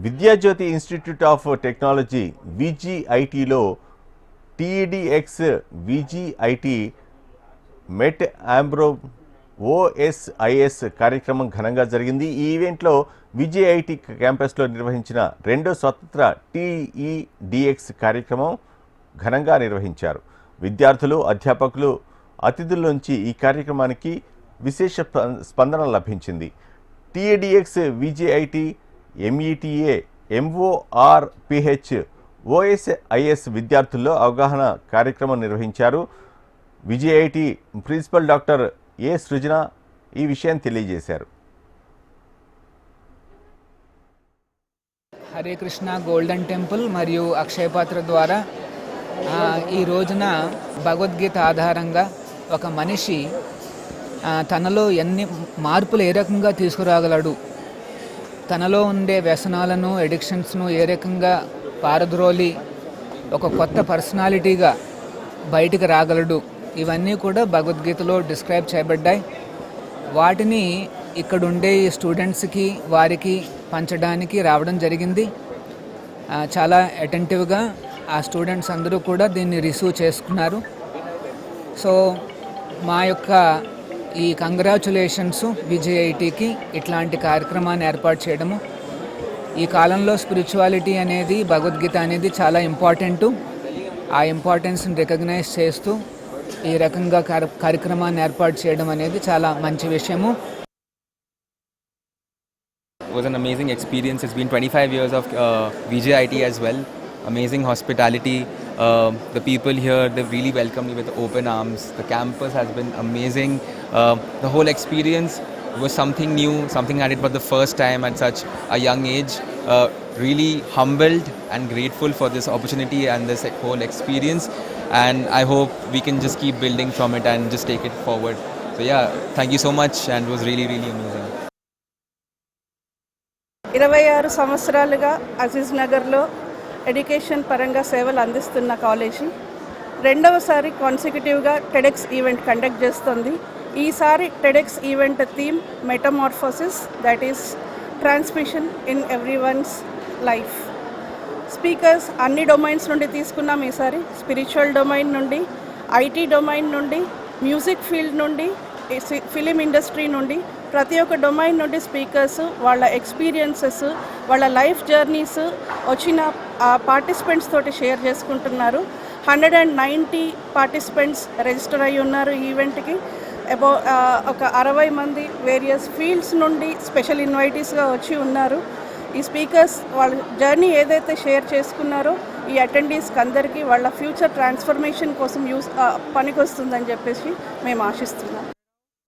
Vidyajyothi institute of technology విజిఐటిలో టీఈడిఎక్స్ విజిఐటి మెట్ ఆంబ్రో ఓఎస్ఐఎస్ కార్యక్రమం ఘనంగా జరిగింది. ఈ ఈవెంట్లో విజిఐటి క్యాంపస్లో నిర్వహించిన రెండో స్వతంత్ర టీఈడిఎక్స్ కార్యక్రమం ఘనంగా నిర్వహించారు. విద్యార్థులు, అధ్యాపకులు, అతిథుల నుంచి ఈ కార్యక్రమానికి విశేష స్పందన లభించింది. టీఈడిఎక్స్ విజిఐటి ఎంఈటిఏ ఎంఓఆర్పిహెచ్ ఓఎస్ఐఎస్ విద్యార్థుల్లో అవగాహన కార్యక్రమం నిర్వహించారు. విజిఐటి ప్రిన్సిపల్ డాక్టర్ ఏ సృజన ఈ విషయాన్ని తెలియజేశారు. హరే కృష్ణ గోల్డెన్ టెంపుల్ మరియు అక్షయపాత్ర ద్వారా ఈ రోజున భగవద్గీత ఆధారంగా ఒక మనిషి తనలో ఎన్ని మార్పులు ఏ రకంగా తీసుకురాగలడు, తనలో ఉండే వ్యసనాలను, ఎడిక్షన్స్ను ఏ రకంగా పారద్రోలి ఒక కొత్త పర్సనాలిటీగా బయటికి రాగలడు, ఇవన్నీ కూడా భగవద్గీతలో డిస్క్రైబ్ చేయబడ్డాయి. వాటిని ఇక్కడుండే స్టూడెంట్స్కి వారికి పంచడానికి రావడం జరిగింది. చాలా అటెంటివ్గా ఆ స్టూడెంట్స్ అందరూ కూడా దీన్ని రిసీవ్ చేసుకున్నారు. సో మా యొక్క ఈ కంగ్రాచులేషన్స్ విజిఐటికి ఇట్లాంటి కార్యక్రమాన్ని ఏర్పాటు చేయడము. ఈ కాలంలో స్పిరిచువాలిటీ అనేది, భగవద్గీత అనేది చాలా ఇంపార్టెంటు. ఆ ఇంపార్టెన్స్ని రికగ్నైజ్ చేస్తూ ఈ రకంగా కార్యక్రమాన్ని ఏర్పాటు చేయడం అనేది చాలా మంచి విషయము. It was an amazing experience. It's been 25 years of VJIT as well. Amazing hospitality. The people here, they've really welcomed me with open arms. The campus has been amazing. The whole experience was something new, something I did for the first time at such a young age. Really humbled and grateful for this opportunity and this whole experience. And I hope we can just keep building from it and just take it forward. So yeah, thank you so much, and it was really, really amazing. 26 సంవత్సరాలుగా అజీజ్ నగర్లో education పరంగా సేవలు అందిస్తున్న college రెండవసారి కాన్సిక్యూటివ్గా TEDx event conduct చేస్తుంది. ఈసారి TEDx event theme metamorphosis, that is transmission in everyone's life. Speakers అన్ని domains నుండి తీసుకున్నాం. ఈసారి స్పిరిచువల్ డొమైన్ నుండి, ఐటీ డొమైన్ నుండి, మ్యూజిక్ ఫీల్డ్ నుండి, ఫిలిం ఇండస్ట్రీ నుండి, ప్రతి ఒక్క డొమైన్ నుండి స్పీకర్స్ వాళ్ళ ఎక్స్పీరియన్సెస్, వాళ్ళ లైఫ్ జర్నీస్ వచ్చిన పార్టిసిపెంట్స్ తోటి షేర్ చేసుకుంటున్నారు. 190 పార్టిసిపెంట్స్ రిజిస్టర్ అయి ఉన్నారు ఈ ఈవెంట్కి. ఒక 60 మంది వేరియస్ ఫీల్డ్స్ నుండి స్పెషల్ ఇన్వైటీస్గా వచ్చి ఉన్నారు. ఈ స్పీకర్స్ వాళ్ళ జర్నీ ఏదైతే షేర్ చేసుకున్నారో ఈ అటెండీస్కి అందరికీ వాళ్ళ ఫ్యూచర్ ట్రాన్స్ఫర్మేషన్ కోసం పనికొస్తుందని చెప్పేసి మేము ఆశిస్తున్నాం.